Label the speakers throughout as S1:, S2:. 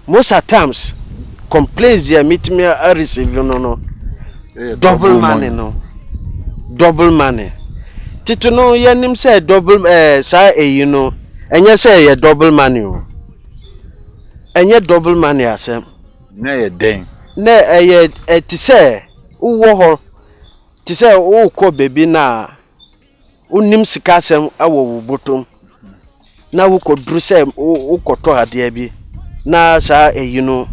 S1: most at times complaints there meet me I receive no double money no double money tito no yanim say double say you know enye say ye double money o enye double money asem
S2: na ye den
S1: na ye ti say wo ho ti say wo ko baby na unim sika asem awo wo botom na wo ko dru say wo ko to ade bi na sa you know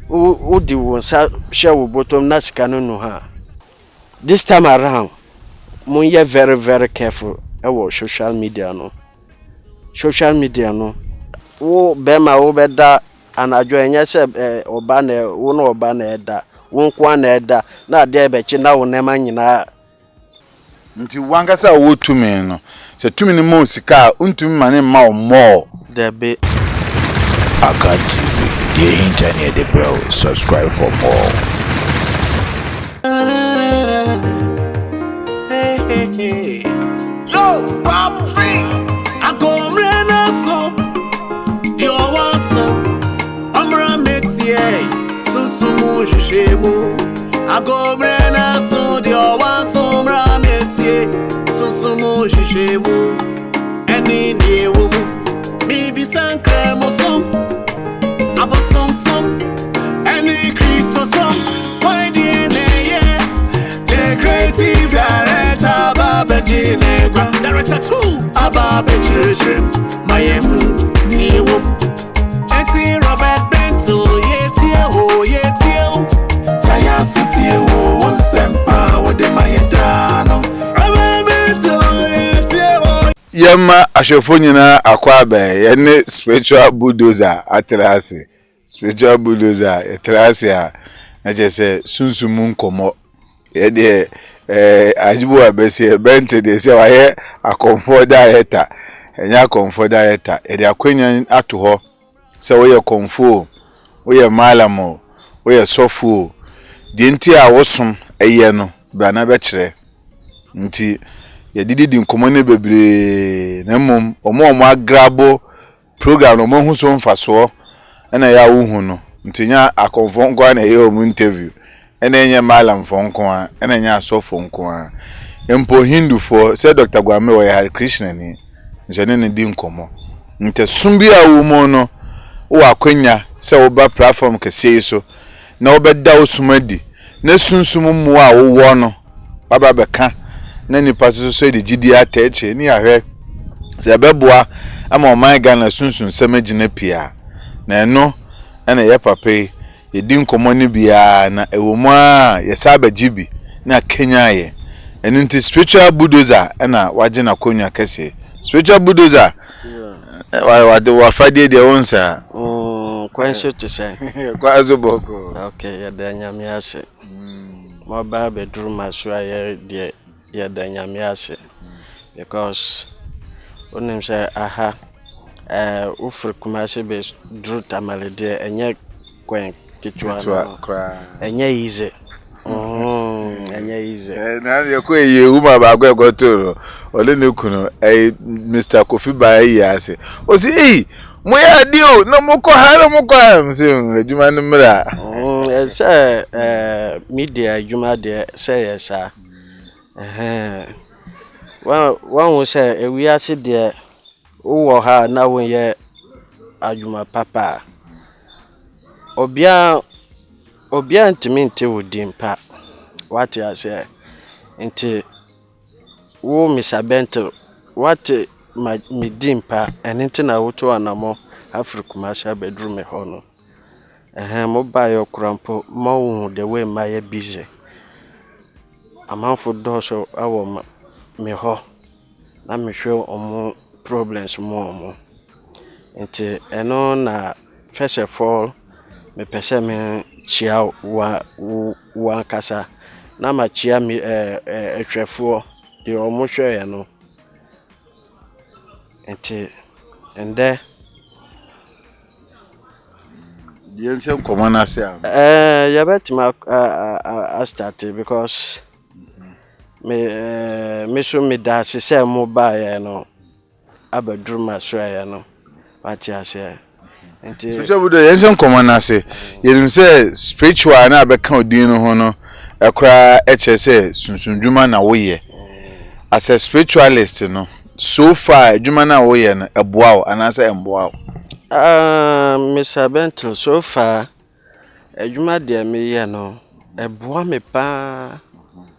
S1: wo di wo sa hwe wo botom na sika no ha. This time around mun ye very very careful about social media no wo be ma wo be da anajo enye se oba na wo no oba na eda wo nko na eda na ade be chi na wo nema nyina
S2: nti wangasa wo tumi no se tumi ni mo sika untumi mane ma o mo
S1: there be
S3: Aka TV, the internet the bro. Subscribe for more.
S4: No, Bob free. I go rena so. You want so. I'm Ramexie. Susumu jemu. I go rena so. You want so. Ramexie. Susumu jemu. Any new woman. Maybe some creme or some. About some. Any crease or some. Why DNA? The creative director. Director 2 Ababa Children my new Eti Robert Bento yetio Kaya City wo sempa wo de mayedano Robert Bento yetio
S2: yema ashofo nyina akwa ba ye spiritual bulldozer atrase spiritual bulldozer atrase a na je se sunsumu nkomo ye de ajibu abese bente de se waye comfort director enya comfort director e de akwenya ato ho se wo ye comfort wo ye malamo wo ye sofu de nti a wosom eye no bra na be kire nti ye didi nkomo ne bebre na mom omo agrabo program no mo hu so mfaso na ya wo hu no nti nya akomfo nko na ye o interview ene enye malam fonko a ene enye asofo nko a empo hindu for say Dr. Gwame wo Hare Krishna ni njene ne di nkomo nte sumbi a wo mo no wo akwanya say wo ba platform kese so na wo beda osumadi na sunsum mu a wo wo no baba beka na nipa so de gidi atache ni ahwe say beboa ama o man Ghana sunsun semagina pia na eno ene ye papai yedi nkomo ni bia na ewomu a yesaba jibi na Kenya ye enti spiritual bulldozer na waje na konya kese spiritual bulldozer wa fade de onsa
S1: kwanso to say
S2: kwazo boko
S1: okay ya da nyame ase mo ba be duru maso aye de ya da nyame ase because onim say aha ufur kumase be duru tamale de enye kwen kitwa enye ize enye ize
S2: na yeko eye uma ba gwa gotoro ole ne kunu Mr. Kofi ba yi ase o si mo ya dio no mo ko ha mo ko mse adwuma no mra
S1: say media adwuma de say yesa wan say ewi ase de wo ha na won ye adwuma papa obia ntimi nte wodi mpa wati ase nti wo misabento wati midi mpa enti na woto anamo Afrikumasha bedroom ho no mo ba yo krampo mo the way my busy amanfo doso awo me ho na me hwe omo problems mo nti eno na first of all me pese me chia wa kasa na ma chia mi ehwefo de omo hwe ya no nti ende
S2: yense komana se
S1: ya betima I started because me so me da se mo ba ya no abadruma so ya no wati ase
S2: spiritual budo yensen komana se yelim say spiritual na be kan odin no ho no ekra eche say sunsunjuma na woye as a spiritualist no so far adwuma na woye no eboa o anase emboa
S1: Mr. Bentel, so far adwuma de me ye no eboa me pa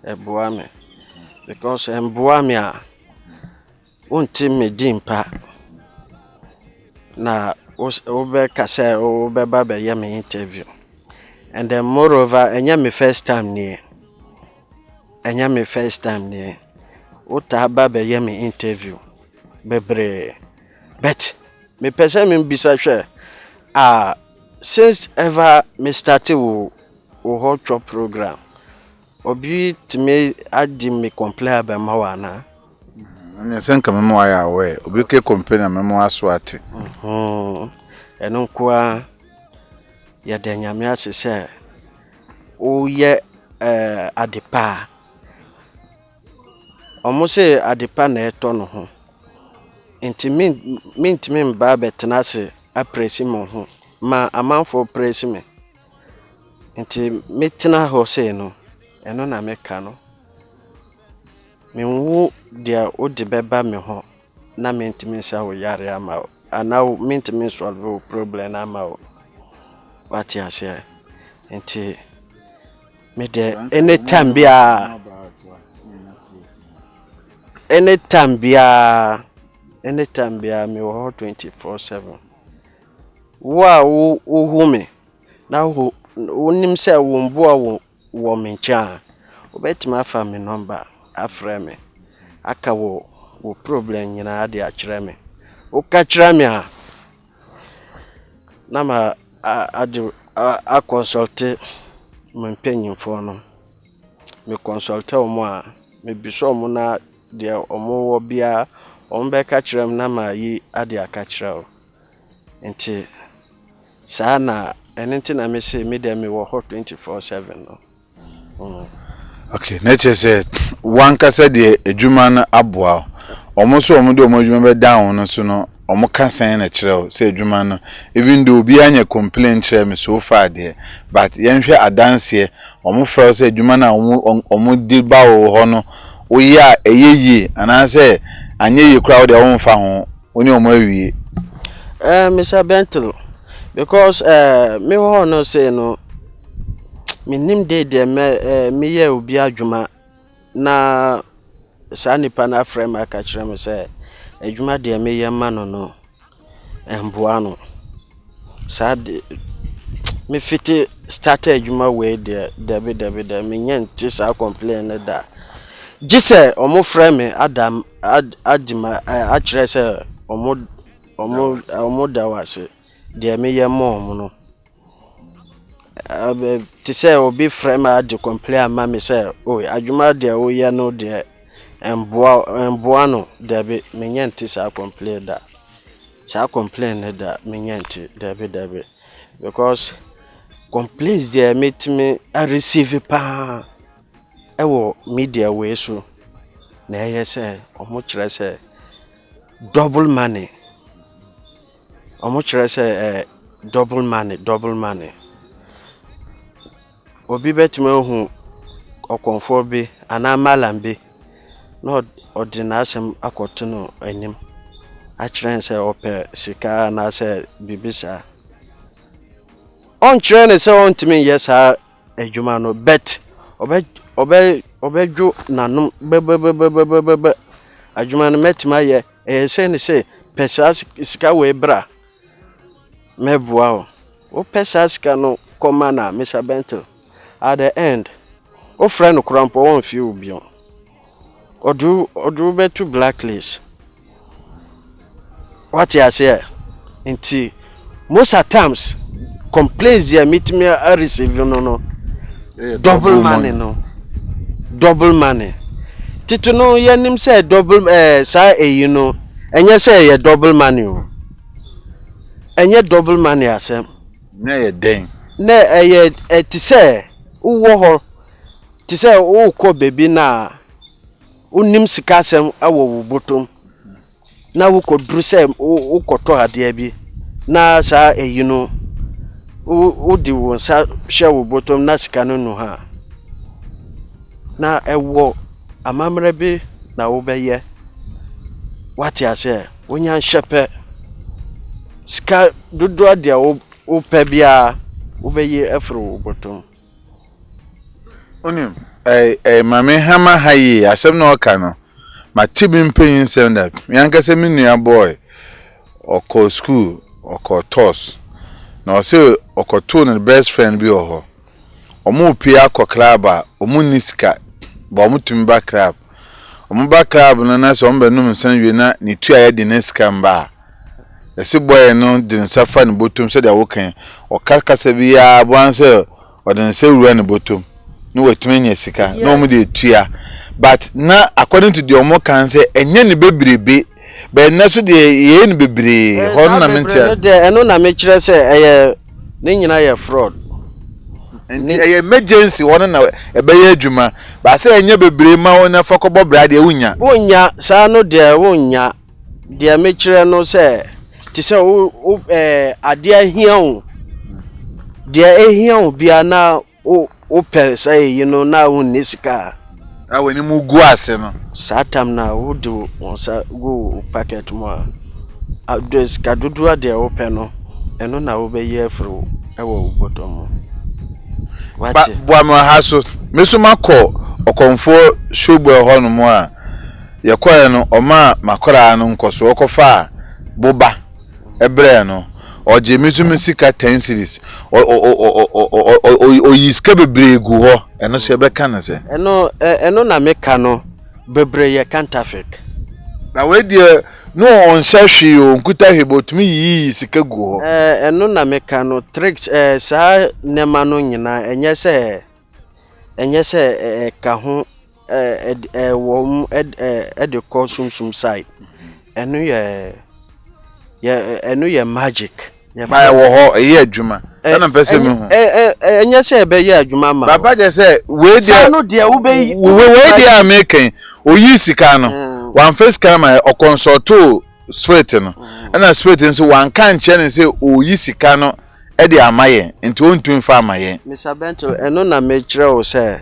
S1: eboa me because emboa me a unti me dimpa na obe kase obe baba ye me interview and then moreover enya me first time ni uta baba ye me interview bebre but me pese me bisa hwe since ever me started wo hot chop program obi timi adi me complain about mawana
S2: anya senka memo aya we obi ke complain na memo aso ate
S1: eno kwa ya de nyame ase se o ye adepa omo se adepa na eto no ho enti me mba betena se apresi mo ho ma amanfo presi me enti metena ho se no eno na meka no menwu dia odi beba me ho na mentimi sa wo yare ama ana mentimi solve problem ama o what ya share enti me de anytime bia me wo 24/7 wa wo me na wo nim se wo mboa wo mencha obetima fa me number afre me aka wo problem nyina ade a kire me o ka kire me a na ma a consult me penyimfo no me consult omo a me biso omo na de omo wo bia omo be ka kire me na ma yi ade aka kire o enti sana enti na me say me dem me wo 24/7 no
S2: okay nature say one kasa de adwuma na aboa omo so omo de omo adwuma be down no so no omo kasan na kire say adwuma no even though obi anya complain kire me so far there but yenhwe adanse omo fra say adwuma na omo di ba wo ho no oya eyeye anase anyeye kra wo de omo fa ho oni omo awie
S1: Mr. Bentel because me ho no say no minim de me ye obi adwuma na sa nipa na frame aka kire me say adwuma de me ye ma no emboa no sa de me fiti start adwuma we de David me nyenti sa complain da gise omo frame adam adima a kire say omo da wase de me ye mo no ti say obi frame ad complain ama me say oh adwuma de o ye no de emboa no de be me nyenti sa complain da me nyenti de because complaints there meet me I receive pa ewo media we so na ye say omo kire say double money omo kire say double money obi betime hu okonfo bi ana malambe no ordinasem akoto no anim a kire say ope sika na say bibisa on kire say on timi yes ha adwuma no bet obedwo nanum be adwuma no metima ye say ne say pesa sika we bra meboa o pesa sika no koma na Mr. Bentel at the end o friend krampo won fi obion odu be to blacklist what you say nti most at times complaints there meet me a receive no double money titu no yenim say double say you know enye say ye double money o enye double money asem
S2: na ye den
S1: na ti say wo ho ti say wo ko baby na unim sika asem awo wo botom na wo ko dru say wo ko to ade bi na sa eyi no wo di wo sa hwe wo bottom na sika no no ha na ewo amamre bi na wo beye wati ase wonya hyepe sika dodo ade wo pe bia wo beye afro wo bottom
S2: onim mame hama hayi asem na oka no ma tibi mpenyin sem that yanka se me nua boy oko school oko toss na o se oko to ne best friend bi oho omo pia akọ club a omo niska ba omo tumi ba club omo ba club no na so ombe num san wi na ni tu aye de niska mba ese boy no de nsafa ne botum se de wokan o kakasa bi ya bonse o de nse wura ne botum no wetumi nya sika no omo de tua but na according to the omo kan say enye ne bebrebe be na so de ye ne bebre ho na mentia
S1: de eno na me kire say eye ne nyina ye fraud
S2: enti eye emergency wona na ebeye adwuma ba say enye bebre ma wona fakobo brade wunya
S1: sa no de wunya de me kire no say ti say o ade ahia o de ehia o bia na o per say you know na wonni sika
S2: aweni mu gu ase no
S1: satam na wo do wonsa go packet mo address ka dodo ade o pe no eno na wo be ye fro ewo bottom wati
S2: bua mo haso meso makọ okonfo showboy ho no mo a yekoye no oma makora no nkoso okofa boba ebre no oje meso Sika 10 series o yiska bebre gu ho eno se be kan se
S1: eno na meka no bebre ye counterfeit
S2: na we die no on hwehwe o nkuta hwebotumi yi sika gu ho
S1: eno na meka no tricks sa nema no nyina enye se ka ho wo de ko sumsum side eno ye magic
S2: ba wo ho eye adwuma na pese me ho
S1: enye se be ye adwuma ma
S2: baba je se we dia
S1: no dia wo be
S2: we dia american oyi sika no one first camera o consult spirit no na spirit nso wan kan che ne se oyi sika no e de amaye nti ontun fa amaye
S1: Mr. Bento eno na me kire o se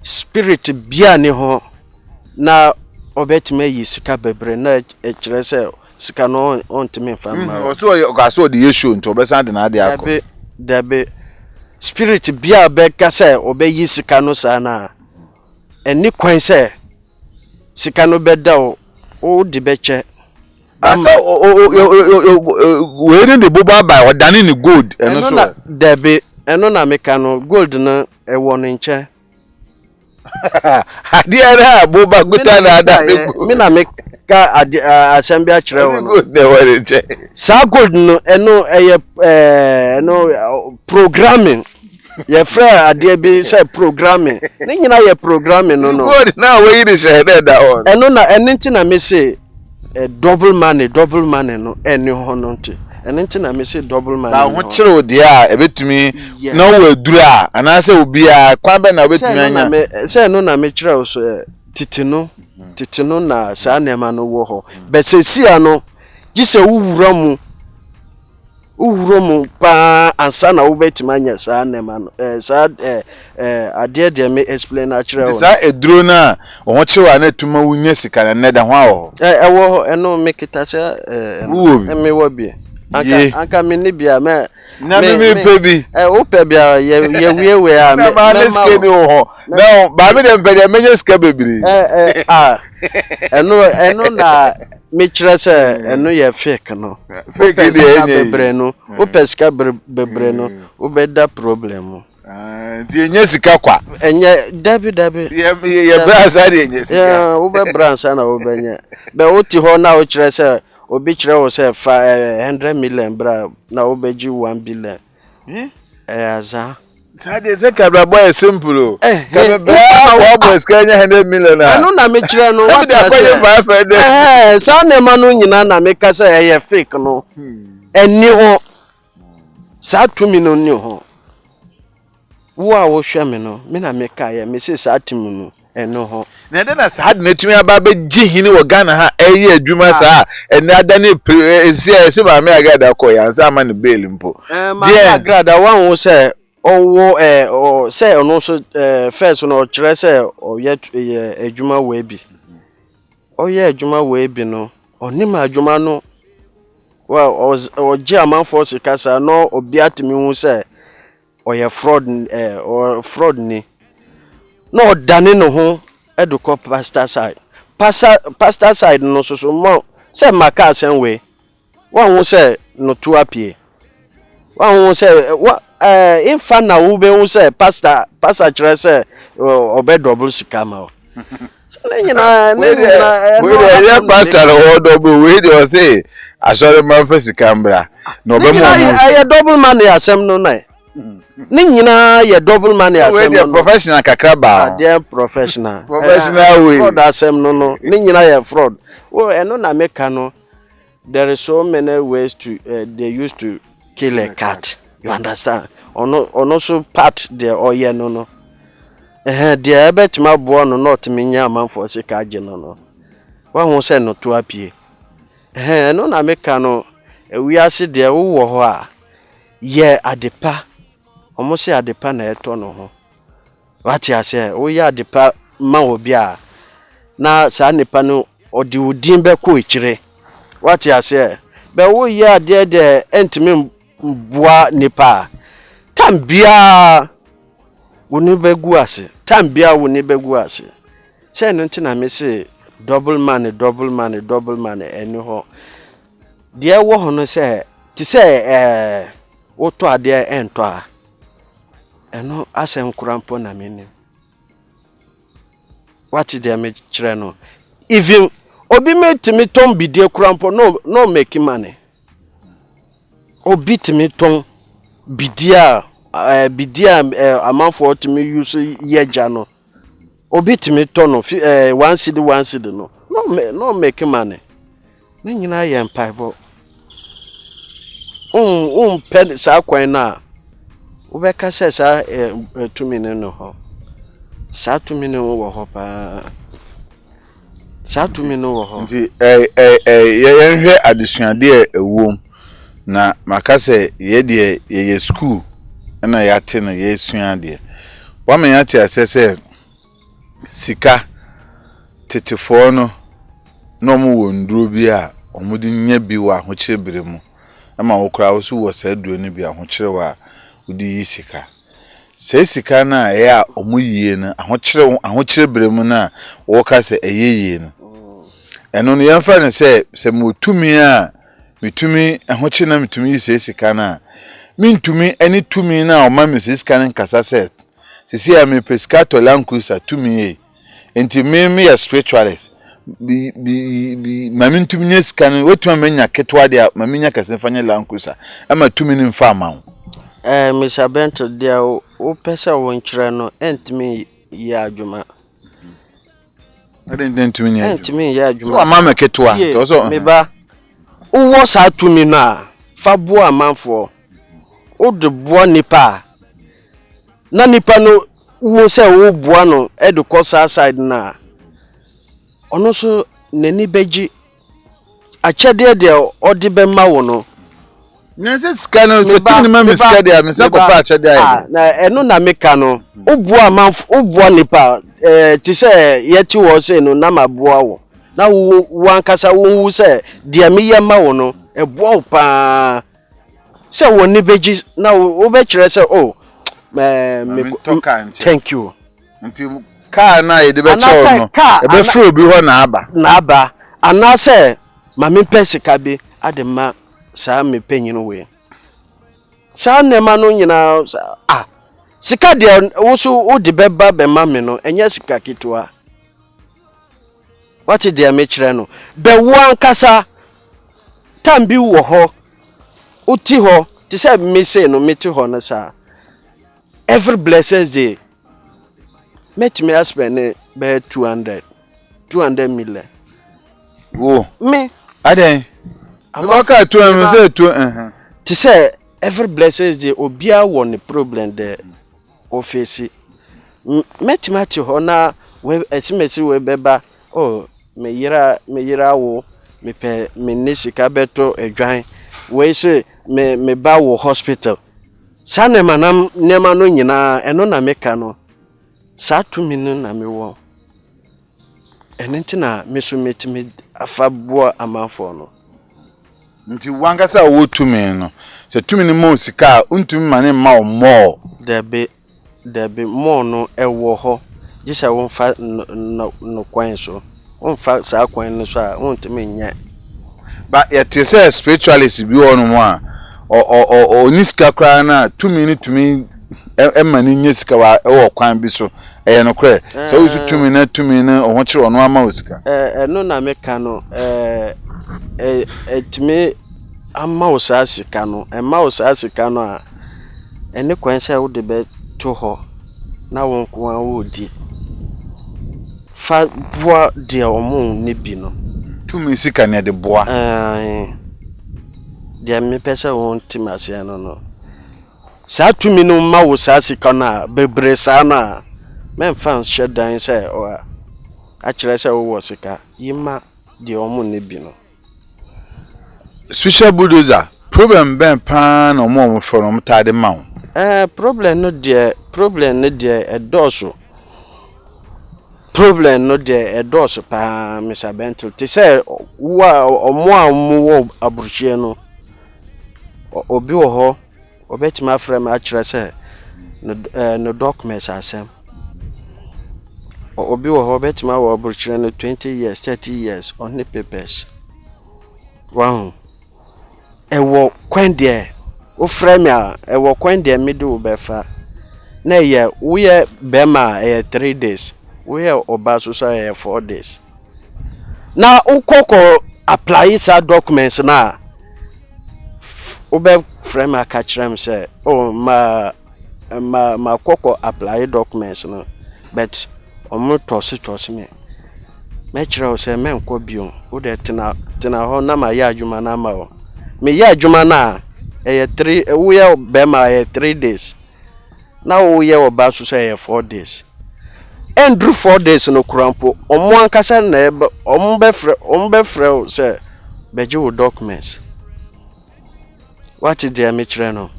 S1: spirit bia ne ho na obetime yi sika bebre na e kire se sika no ontime fa ma
S2: o so ga so de issue nti obesan de na ade akọ
S1: dabe spirit bia be ka se obeyi sika no sa na eni kwan se sika no beda o di beche
S2: asa we need the boba by o dani ni gold eno so
S1: dabe eno na meka no gold na e wo no nche
S2: ade ara boba guta na ada
S1: me na meka assembly a kire wo
S2: no de wore nche
S1: sa gold no eno programming ye fra ade bi say programming ni nyina ye programming no
S2: gold na we yi say that one
S1: eno na enti na me say double money no eni ho no nti enti na me say double money
S2: na ho kire odi a ebetumi na wo aduru a ana say obi a kwa be na obetumi anya
S1: say no na me kire so titino na sa nema no wo ho be se sia no gise uwura mu pa ansa na wo betumi anya sa nema no sa ade de me explain a kire wo
S2: sa eduro na wo kire wa na tuma wunya sika na neda ho a wo
S1: ewo eno me kita se me wo bi anka me ni bia me
S2: na me pe bi
S1: o pe bia ye we a
S2: me ma leske ni ho na ba me dem pe de menye sika bebiri
S1: eno na me kire se eno ye fake no
S2: fake de enye
S1: bebre no o pesika bebre no o be da problem
S2: ti enye sika kwa
S1: enye dabi
S2: ye brasa de enye sika
S1: o be bransa na o be nye be o ti ho na o kire se obi kire wo se 100 million bra na o be ji 1 billion aza
S2: Sade zekabra boy simple kabra wa boy skanya 100 million
S1: anu na me kire no
S2: what say
S1: sa na ma no nyina na me ka say ye fake no eni ho sa tumi no ni ho wo a wo hwe me no me na me ka ye me se sa tumi no eno ho
S2: na de na sa na tumi aba be gihini wo Ghana ha eye adwuma sa ene adane ese ma me agada ko ya nsa ma ne bail mpo
S1: ma agrada wan wo se owo o se ono so first no kire se o ye adwuma we bi o ye adwuma we bi no onim adwuma no well o je amanfo Sika sa no obi atimi hu se o ye fraud or fraud ni no dane no ho eduko pastor side no so mo se maka asen we wan hu se no to apie wan hu se infa na wo be hu se pastor kire se obe double Sika ma o nyina
S2: we pastor o double we dey say asore man fa Sika mbra no obe mo
S1: ya double money asem no na ni nyina ye double money asem no
S2: professional kakraba
S1: they professional
S2: way
S1: fraud asem no ni nyina ye fraud oh eno na meka no there is so many ways to they used to kill a cat you understand ono so part there oye no there ebetima bo no not minya amanfo Sika age no wa hu se no to apie no na meka no wi ase there wo ho a ye adepa omo se adepa na eto no ho wati ase wo ye adepa ma obi a na sa nipa no odi udin be ko ikire wati ase be wo ye ade de entimi bua nipa tambia woni begu ase tambia woni begu ase se no nti na me se double money eni ho de wo ho no se ti se wo to ade ento a eno asem kurampo na meni what dey me kire no even obi metimi ton bidie kurampo no make money obi timi ton bidia amanfo timi use yeja no obi timi ton no one cedi no make money ni nyina ye mpaibo pen sa kwan na ubeka se sa 2 minute no ho sa 2 minute wo ho pa sa 2 minute wo ho
S2: nti ye nhwe adesuade ewom na makase ye de ye school na ya te na ye suade wa me ya te asese Sika tetefo no mu wonduro bi a omudi nya bi wa hochebere mu ama wokra wo su wo sa duro ni bi ahokyere wa udi yi Sika se Sika na ya omuyie na ahokyere mu na wo ka se eyeye no eno no yemfa ne se motumi a mitumi ahokyere na mitumi yi se Sika na mintumi eni tumi na o ma me se Sika ne kasa se sisi ya me pescato lankusa tumi e enti me ya spiritualist bi mamintumi nya Sika ne wetuma menya ketwa de maminya kase fanya lankusa ama tumi ne mfa ma
S1: Mr. Bento dia o pesa won kire no entimi ya adwuma
S2: entimi nya
S1: entimi ya adwuma
S2: so mama ketwa to so
S1: me ba wo sa tumi na fa bo amanfo o de bo nipa na nipa no wo se wo bo no e de ko side na ono so nani beji achede de o de be ma wo no
S2: nese Sika no se tini ma Sika de me se ko pa achede ai
S1: na eno na meka no o bo amanfo o bo nipa ti se yeti wo se no na maboa wo na wo ankasa wo wu se de me ye ma wo no e bo pa se wo ni beji na wo be kire se oh thank you
S2: nti car na ye de be che no e be free obi ho na aba
S1: ana se ma me pe Sika bi adema sa me penyin we sa nema no nyina Sika de wo so wo de beba be ma me no enya Sika kitwa what dey me kire no be wo ankasa tambi wo ho uti ho ti say me say no me ti ho no sa every blessed day met me spend be 200 million
S2: wo
S1: me
S2: aden amaka to am say to
S1: ti say every blessed day obia won the problem there office met me ati ho na we esimesi we beba oh me yira wo me pe me ne sika beto edwan we se me ba wo hospital sa ne manam nema no nyina eno na meka no sa tumi no na me wo enentina me so metimi afabo amanfo no
S2: nti wangasa wo tumi no se tumi ni mo sika untumi mane ma o mo
S1: debe mo no ewo ho gisa won fa no kwan so won fa sa kwan no so a won timi nya
S2: ba yete say spiritualist bi wonu mo a o niska kra na tumi ni tumi emani nya sika wa ewo kwan bi so eye no kre so usu tumi na o ho kire ono ama osika
S1: no na meka no etimi ama osasika no ema osasika no a ene kwan sha wo de be to ho na won ko an wo di fa boa de omo ne bi no
S2: tumi sika ne de boa
S1: de me pesa won timase no sa tumi no ma osasika na bebre sa na men fans shedan say o a kire say wo sika yima de omo ne bi no
S2: special bulldozer problem ben pan omo from tade mawo
S1: problem no de edoso problem no de edoso pa Mr. Bento te say wa omo amu wo aburuchie no obi wo ho obetima frame a kire say no documents asem obi wo ho obetima wo aburuchie no 20 years 30 years on the papers wow ewo kwendie o frame a ewo kwendie middle befa na ye we bema 3 days we oba so 4 days na ukoko apply sa documents na obe frame a catchrem say oh ma koko apply documents no but omo tosi me kire o say men ko biom o de tena ho na ma ya adwuma na ma o me ya adwuma na 3 we bema 3 days na we oba so 4 days endru 4 days no krampo omo ankasa na omo be frɛ say beje wo documents what is there me kire no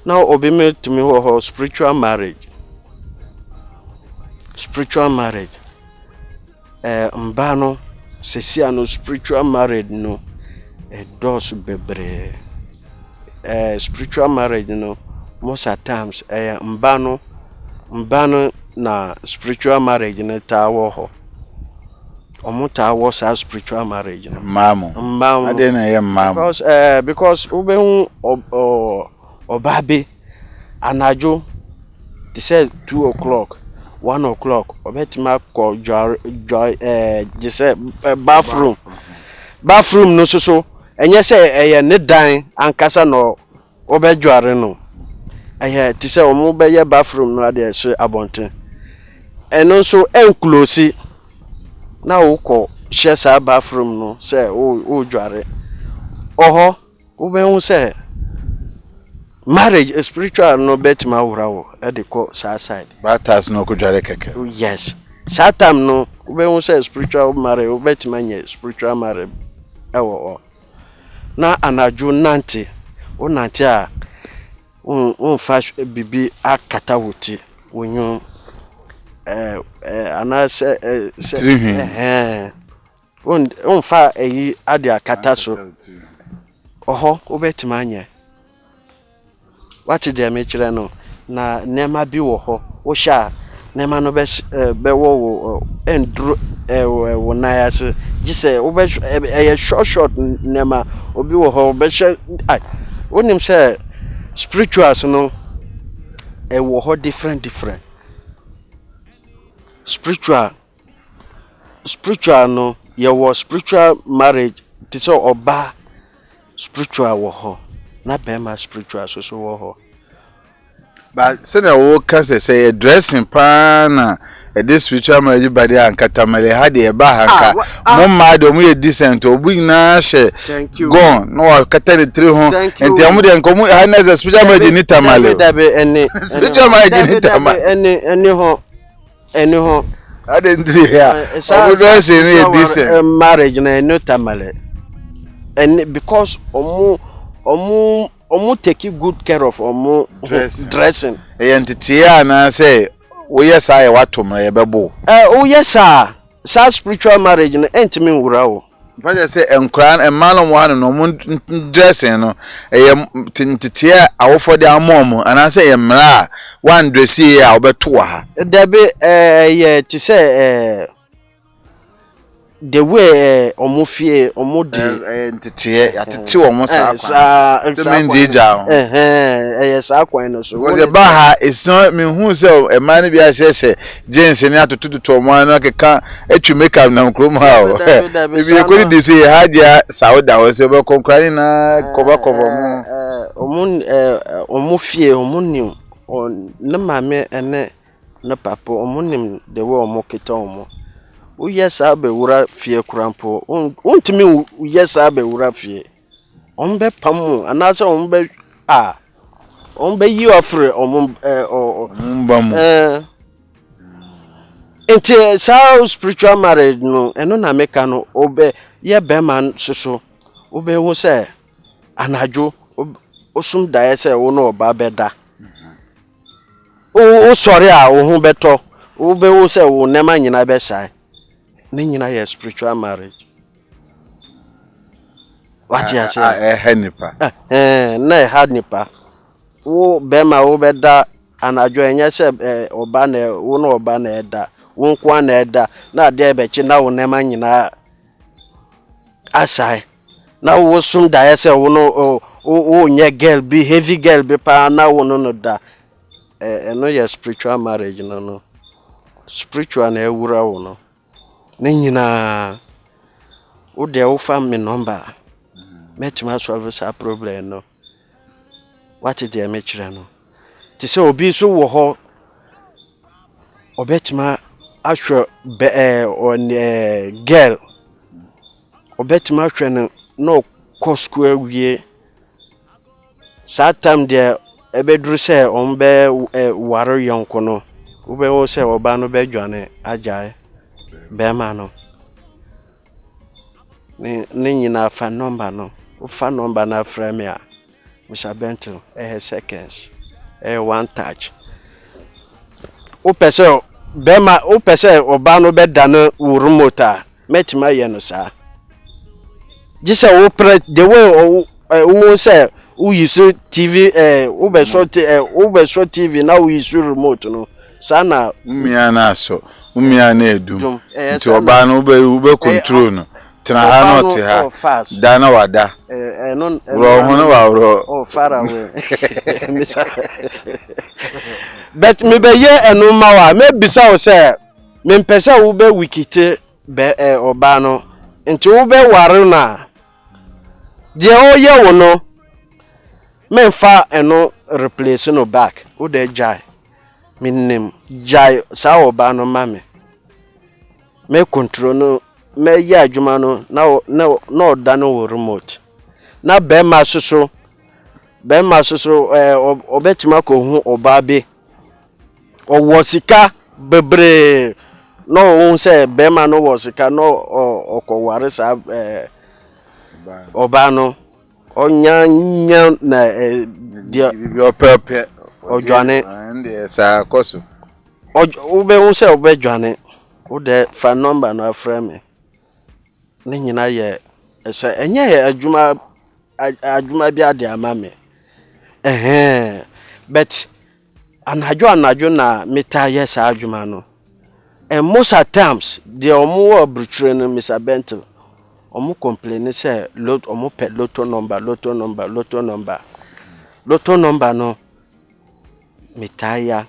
S1: now obi me to me ho spiritual marriage mbano sesia no spiritual marriage no dos bebre spiritual marriage no most at times mbano na spiritual marriage no tawo ho omuta wo sa spiritual marriage no
S2: mamo ade na ye mamo
S1: because ube obabe anajo they said 2 o'clock 1 o'clock obetima ko joy jese bathroom no so enye say ne dan ankasa no obedware no ti say omo be ye bathroom no ade se abonten eno so enclose na wo share sa bathroom no say o dware oho wo be hu say marriage spiritual no betima wurawo e de ko sa side
S2: batas no ko dware keke
S1: yes satam no wo be hu say spiritual marriage wo betima nye spiritual marriage ewo na anaju nante o nante a on fa bibi akata woti wonyu anase on fa eyi ade akata so oho obetima nye what dey me kire no na nema bi wo ho wo sha nema no be wo endru wo na ya se gise wo be short nema obi wo ho be she ai wonim say spirituals no wo ho different spiritual no ye wo spiritual marriage ti so oba spiritual wo ho na bema spiritual so wo ho
S2: but say na wo ka say dressing pa na this spiritual marriage body ankata mele ha de ba hanka mo ma do mo ye decent obu na she gone no kata de 3 ho enti amu de nko mu ha na spiritual marriage ni tamale
S1: dabe ene
S2: spiritual marriage ni tamale
S1: ene ho
S2: I didn't see here. I would not say any decent
S1: marriage na no tamale. And because omu take good care of omu dressing.
S2: Entity na say we yes I what to my bebo.
S1: Oh yes sir. Sa spiritual marriage na entimi wura o.
S2: But I say enkran e man one no dressing no entity a for the mom and I say emra one dress here obeto ha.
S1: There be yeah to say the way omufie omudi
S2: entity atete omo sa
S1: yes akwan no so
S2: because the baha is not me who say e man bi a sheshe jeans ni atoto to omo no keka etwi makeup na nkrom ha o bi ko di say hadia sauda o se be konkrani na cover mo
S1: omufie omunim ne mame ene ne papa omunim the way omoketa omo o yes abe wura fie kurampo untimi yes abe wura fie ombe pamu anasa ombe ombe yi ofre
S2: ombamu
S1: ente sa spiritual marriage no eno na meka no obe ye be man soso obe hu se anajo osum dae se wo no oba beda o sorry a wo hu beto obe hu se wo nema nyina be sai Nina ye spiritual marriage. What you say?
S2: Henipa.
S1: Na hanipa. Wo bema wo beda anajo enye se oba na wo no oba na eda. Wo nkwa na eda na de bechi na wo nema nyina asai. Na wo sum da ye se wo no wo nye girl be heavy girl be pa na wo no da. No ye spiritual marriage no. Spiritual na ewura wo no. Nina wo de wo fa me number metima solve sa problem no what dey me kire no ti se obi so wo ho obetima ahwe on girl obetima ahwe no cost ko awie sa time there ebedru se on be waro yonko no wo be wo se oba no be dwane ajae Bema no ni nyina fa number no fa number na frame a Mr. Bentel seconds one touch o pese bema o pese oba no be dane wo remote a metima ye no sa gise wo pre the way wo say wo use TV wo be so TV na wo use remote no sana
S2: umia na so umia na edum nti oba no ube control no tena ha no te ha dana wada
S1: no
S2: ro hono wa ro
S1: far away but me be ye enu ma wa me bisa wo say me mpesa wo be wikite be oba no nti wo be ware na de o ye wo no me fa eno replace no back wo de jai minim jai sa oba no mame me control no me ya adwuma no na oda no wo remote na be ma soso obetima ko hu oba be owo sika bebre no won say be ma no wo sika no okoware sa oba no onya na dia
S2: pepe
S1: ojwane
S2: and sa koso
S1: ube won say obedwane wo de fa number na frame ni nyina ye say enye ye adwuma bi ade amame but anajo na meta ye sa adwuma no and most at times the omo obrutre no Mr. Bentel omo complain say lot omo pe lotto number no mitaya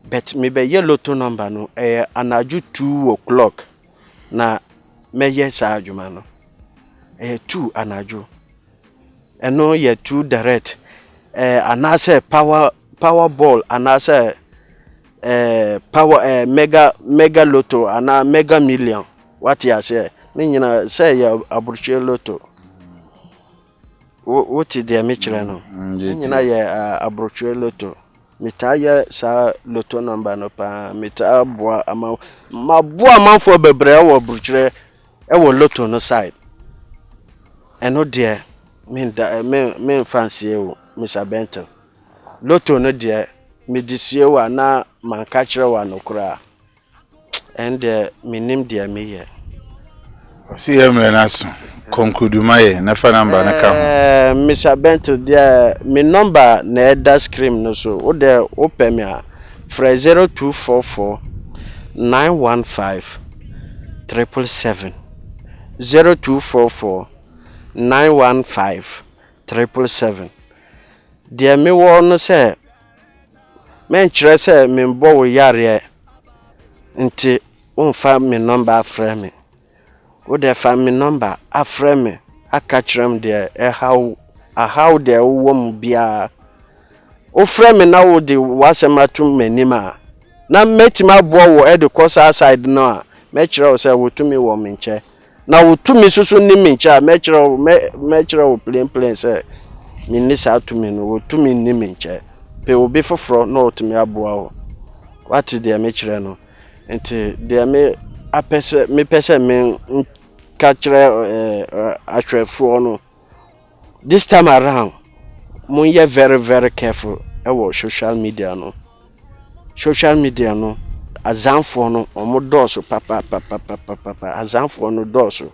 S1: but me be ye lotto number no anajo 2 o'clock na me ye sa adwuma no 2 anajo eno ye 2 direct anase power ball anase power mega lotto ana mega million what you say ni nyina say ya aburche lotto what dey me kire no nyina ye aburche lotto Mitaya sa loto number no pa mita boa ama ma boa manfo bebre wo bruchire e wo loto no side eno de me fancy e wo Mr. Benton loto no de me disie wa na manka kire wa no kura and minim de me ye
S2: see M0NEY so conclude my na fa number na ka
S1: Mr. Benton de me number na da screen no so o de open me a 0244 915 777 0244 915 777 de me wo no say men kire say me mbo wo yare nti unfa me number afre me wo de fa me number afre me aka kirem de how de wo mu bia o frɛ me na wo de wasematum manima na metima bo wo e de kosa side no a me kire wo say wo tumi wo me nche na wo tumi susu ni me nche me kire wo plain say me ni sa tumi no wo tumi ni me nche pe obi foforo na wo tumi aboa wo what de me kire no enti de me apese me pese me kire atwefo no this time around Munye very careful ewo social media no azamfo no omodoso papa azamfo no doso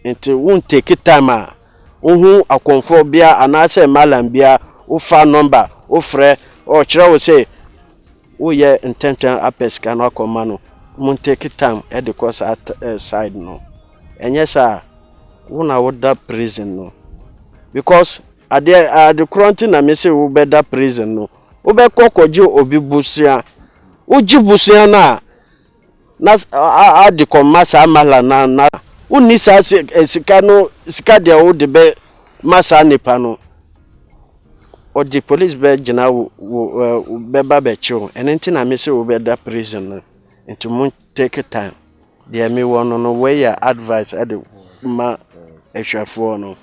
S1: enti won take time a ohu akonfo bia anase malam bia wo fa number wo frɛ o kire wo say wo ye intention apeska no akoma no mun take time e de course at side no enye sa wo na wo da prison no because at the quarantine na me say we better prison no we be kokoje obi busia uji busia na the commerce amala na uni sa sika de o de be masa nipa no or the police be jina be ba chill and na me say we better prison no into mun take time there me one no way your advice at the ma ehwafo no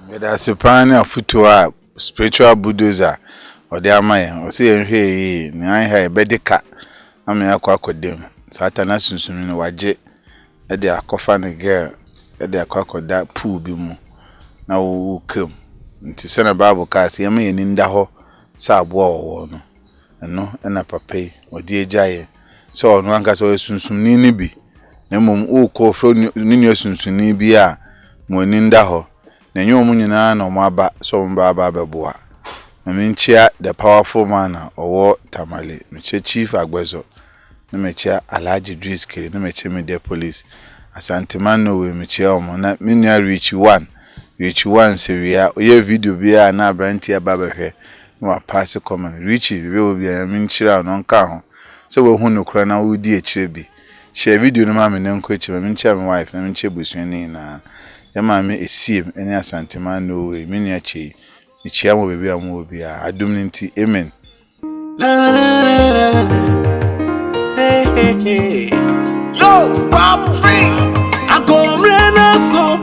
S2: Whether Supani or Futua, spiritual bulldozer, or the Amaya, or see and hey, Naya Bedeka, I mean, I quack with them. Satana Sunsum Waje, at their coffin girl, at their cock of that pool bimu. Now who come to send a Bible cast, Yami and Indaho, Sab war, and no, and a papa, or dear giant. So on one cast or Sunsum Ninibi, Nemum O call from Nino Sunsunibi, Monindaho. Na nyomu nyina na omaba so mba beboa na menchia the powerful man owo tamale meche chief agbezo na meche alaji driskiri na meche media police asante man no we meche omo na menya reach one sevia oye video bia na abranti ababehwe na wa pass comment reach bi obi a menchira no nka ho so we hu no kura na wodi ekire bi share video no ma me nko ekire menchia me wife na menchia busuani na Yama me esim ene asante man no we mini achi ichia mo bebi amu obi a adum nti amen
S4: hey yo pop free I go mrena so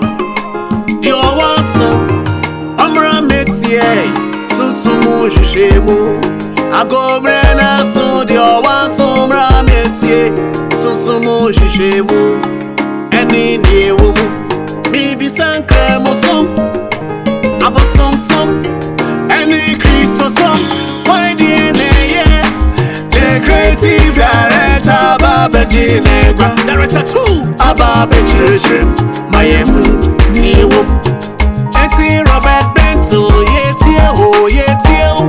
S4: dio waso amra metie susumu jemu I go mrena so dio waso amra metie susumu jemu eni ni wo Maybe some crème or some, about some, any crease or some. Why DNA, yeah? The creative director, Baba Ginebra, director too, Baba Treasure, my M0NEY. Eti Robert Bento, yetio,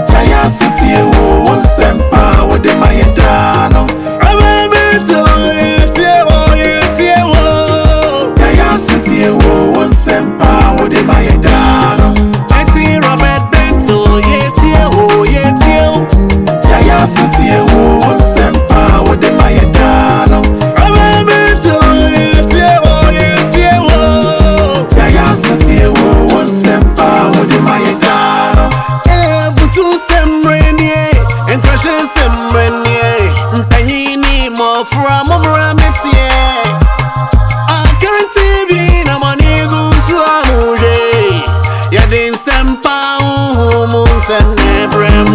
S4: Jaya City, oh, Sempa, what the Mayadano. Robert Bento, yetio. Wo sempa wo de mayedano Eti Robert Bento yetio Yaya sutie wo sempa wo de mayedano Robert Bento yetio Yaya sutie wo sempa wo de mayedano Vutu semrenye enkrashe semrenye Mpanyini mo fra momra metie Sempa umu senebrem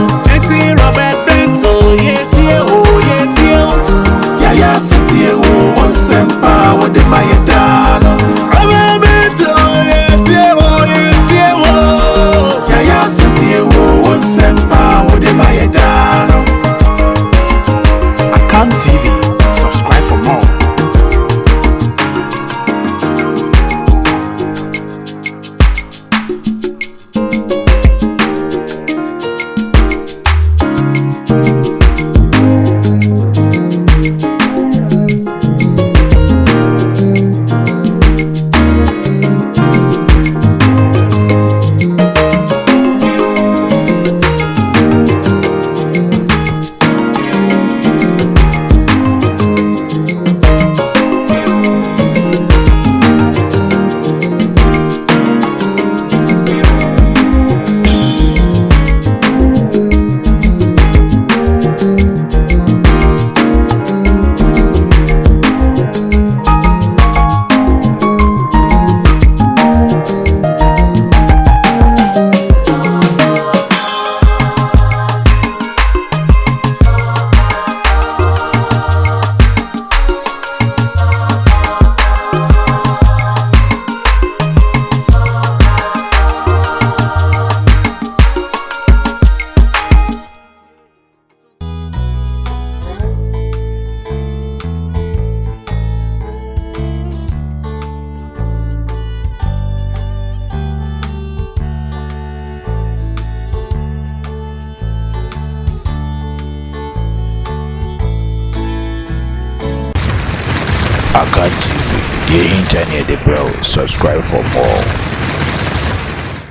S3: Aka TV, the internet, the bell. Subscribe for more.